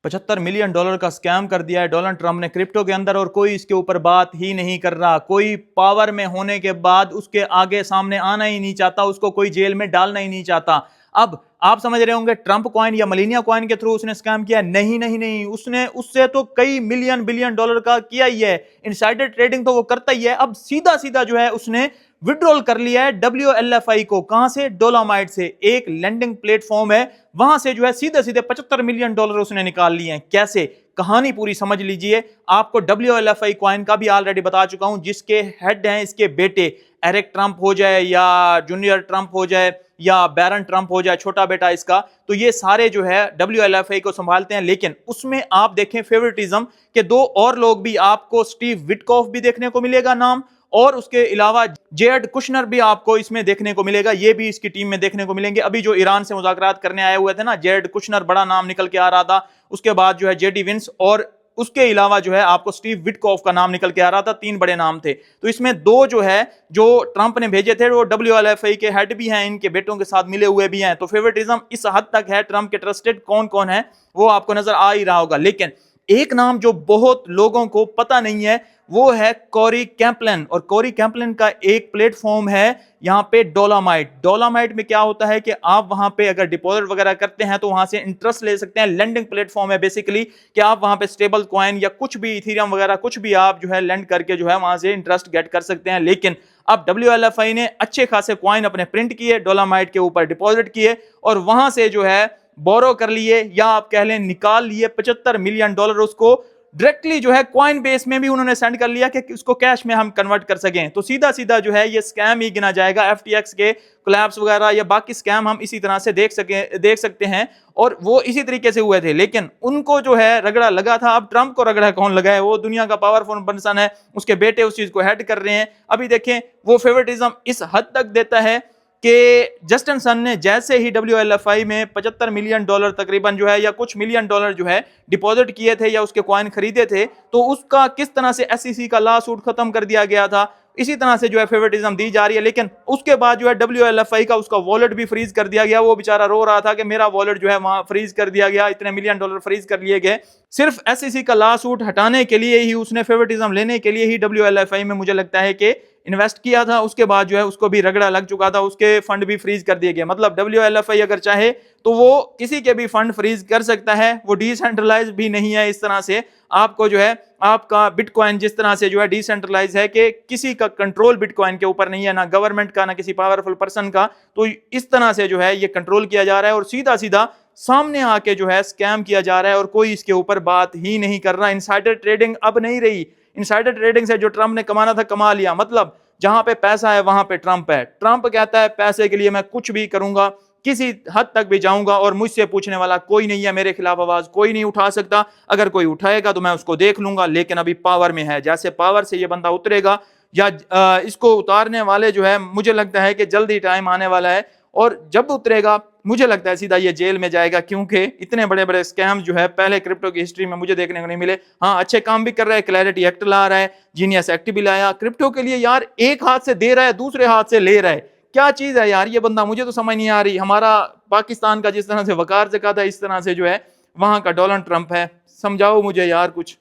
$75 million का scam कर दिया है डोनाल्ड ट्रंप ने क्रिप्टो के अंदर, और कोई इसके ऊपर बात ही नहीं कर रहा। कोई पावर में होने के बाद उसके आगे सामने आना ही नहीं चाहता, उसको कोई जेल में डालना ही नहीं चाहता। अब आप समझ रहे होंगे ट्रंप कॉइन या मलीनिया कॉइन के थ्रू उसने स्कैम किया। नहीं नहीं नहीं, उसने उससे तो कई मिलियन बिलियन डॉलर का किया ही है। इनसाइडर ट्रेडिंग तो वो करता ही है। अब सीधा सीधा जो है उसने विड्रॉल कर लिया है WLFI को। कहां से? डोलामाइट से, एक लैंडिंग प्लेटफॉर्म है, वहां से जो है सीधे सीधे $75 मिलियन उसने निकाल लिए हैं। कैसे? कहानी पूरी समझ लीजिए। आपको WLFI कॉइन का भी ऑलरेडी बता चुका हूं, जिसके हेड हैं इसके बेटे, एरिक ट्रंप हो जाए या जूनियर ट्रंप हो जाए या बैरन ट्रंप हो जाए, छोटा बेटा इसका, तो ये सारे जो है WLFI को संभालते हैं। लेकिन उसमें आप देखें फेवरेटिज्म के दो और लोग भी, आपको स्टीव विटकॉफ भी देखने को मिलेगा नाम, और उसके अलावा जेड कुशनर भी आपको इसमें देखने को मिलेगा। ये भी इसकी टीम में देखने को मिलेंगे। अभी जो ईरान से मुज़ाकरात करने आए हुए थे ना, जेड कुशनर बड़ा नाम निकल के आ रहा था, उसके बाद जो है जेडी विंस, और उसके अलावा जो है आपको स्टीव विटकॉफ का नाम निकल के आ रहा था। तीन बड़े नाम थे। तो इसमें दो जो है जो ट्रंप ने भेजे थे वो WLFI के हेड भी हैं, इनके बेटों के साथ मिले हुए भी हैं। तो फेवरेटिज्म इस हद तक है ट्रंप के। ट्रस्टेड कौन कौन है वो आपको नजर आ ही रहा होगा। लेकिन एक नाम जो बहुत लोगों को पता नहीं है वो है कोरी कैंपलन। और कोरी कैंपलन का एक प्लेटफॉर्म है यहां पे डोलामाइट। डोलामाइट में क्या होता है कि आप वहां पे अगर डिपॉजिट वगैरह करते हैं तो वहां से इंटरेस्ट ले सकते हैं। लेंडिंग प्लेटफॉर्म है बेसिकली, कि आप वहां पे स्टेबल कॉइन या कुछ भी इथेरियम वगैरह कुछ भी आप जो है लेंड करके जो है वहां से इंटरेस्ट गेट कर सकते हैं। लेकिन अब WLFI ने अच्छे खासे कॉइन अपने प्रिंट किए, डोलामाइट के ऊपर डिपॉजिट किए, और वहां से जो है बोरो कर लिए, या आप कह लें निकाल लिए $75 मिलियन। उसको डायरेक्टली जो है कॉइन बेस में भी उन्होंने सेंड कर लिया कि उसको कैश में हम कन्वर्ट कर सकें। तो सीधा सीधा जो है ये स्कैम ही गिना जाएगा। FTX के कोलैप्स वगैरह या बाकी स्कैम हम इसी तरह से देख सकते हैं, और वो इसी तरीके से हुए थे। लेकिन उनको जो है रगड़ा लगा था। अब ट्रंप को रगड़ा कौन लगा है? वो दुनिया का पावरफुल पर्सन है, उसके बेटे उस चीज को हेड कर रहे हैं। अभी देखें वो फेवरेटिज्म इस हद तक देता है कि जस्टिन सन ने जैसे ही WLFI में $75 मिलियन तकरीबन जो है या कुछ मिलियन डॉलर जो है डिपॉजिट किए थे या उसके कॉइन खरीदे थे, तो उसका किस तरह से SEC का लॉ सूट खत्म कर दिया गया था। इसी तरह से जो है फेवरेटिज्म दी जा रही है। लेकिन उसके बाद जो है WLFI का उसका वॉलेट भी फ्रीज कर दिया गया। वो बेचारा रो रहा था कि मेरा वॉलेट जो है वहां फ्रीज कर दिया गया, इतने मिलियन डॉलर फ्रीज कर लिए गए। सिर्फ SEC का लॉ सूट हटाने के लिए ही, उसने फेवरेटिज्म लेने के लिए ही WLFI में मुझे लगता है कि इन्वेस्ट किया था। उसके बाद जो है उसको भी रगड़ा लग चुका था, उसके फंड भी फ्रीज कर दिए गए। मतलब WLFI अगर चाहे तो वो किसी के भी फंड फ्रीज कर सकता है। वो डिसेंट्रलाइज भी नहीं है इस तरह से। आपको जो है आपका बिटकॉइन जिस तरह से जो है डिसेंट्रलाइज है कि किसी का कंट्रोल बिटकॉइन के ऊपर नहीं है, ना गवर्नमेंट का, ना किसी पावरफुल पर्सन का। तो इस तरह से जो है ये कंट्रोल किया जा रहा है और सीधा सीधा सामने आके जो है स्कैम किया जा रहा है, और कोई इसके ऊपर बात ही नहीं कर रहा। इनसाइडर ट्रेडिंग अब नहीं रही। इनसाइडर ट्रेडिंग से जो ट्रंप ने कमाना था कमा लिया। मतलब जहां पे पैसा है वहां पे ट्रंप है। ट्रंप कहता है पैसे के लिए मैं कुछ भी करूंगा, किसी हद तक भी जाऊंगा, और मुझसे पूछने वाला कोई नहीं है, मेरे खिलाफ आवाज कोई नहीं उठा सकता। अगर कोई उठाएगा तो मैं उसको देख लूंगा। लेकिन अभी पावर में है, जैसे पावर से ये बंदा उतरेगा या इसको उतारने वाले जो है, मुझे लगता है कि जल्दी टाइम आने वाला है, और जब उतरेगा मुझे लगता है सीधा ये जेल में जाएगा। क्योंकि इतने बड़े बड़े स्कैम जो है पहले क्रिप्टो की हिस्ट्री में मुझे देखने को नहीं मिले। हाँ, अच्छे काम भी कर रहा है, क्लैरिटी एक्ट ला रहा है, जीनियस एक्ट भी लाया क्रिप्टो के लिए। यार एक हाथ से दे रहा है, दूसरे हाथ से ले रहा है, क्या चीज है यार ये बंदा? मुझे तो समझ नहीं आ रही। हमारा पाकिस्तान का जिस तरह से वकार ज़कात है, इस तरह से जो है वहां का डोनाल्ड ट्रंप है। समझाओ मुझे यार कुछ।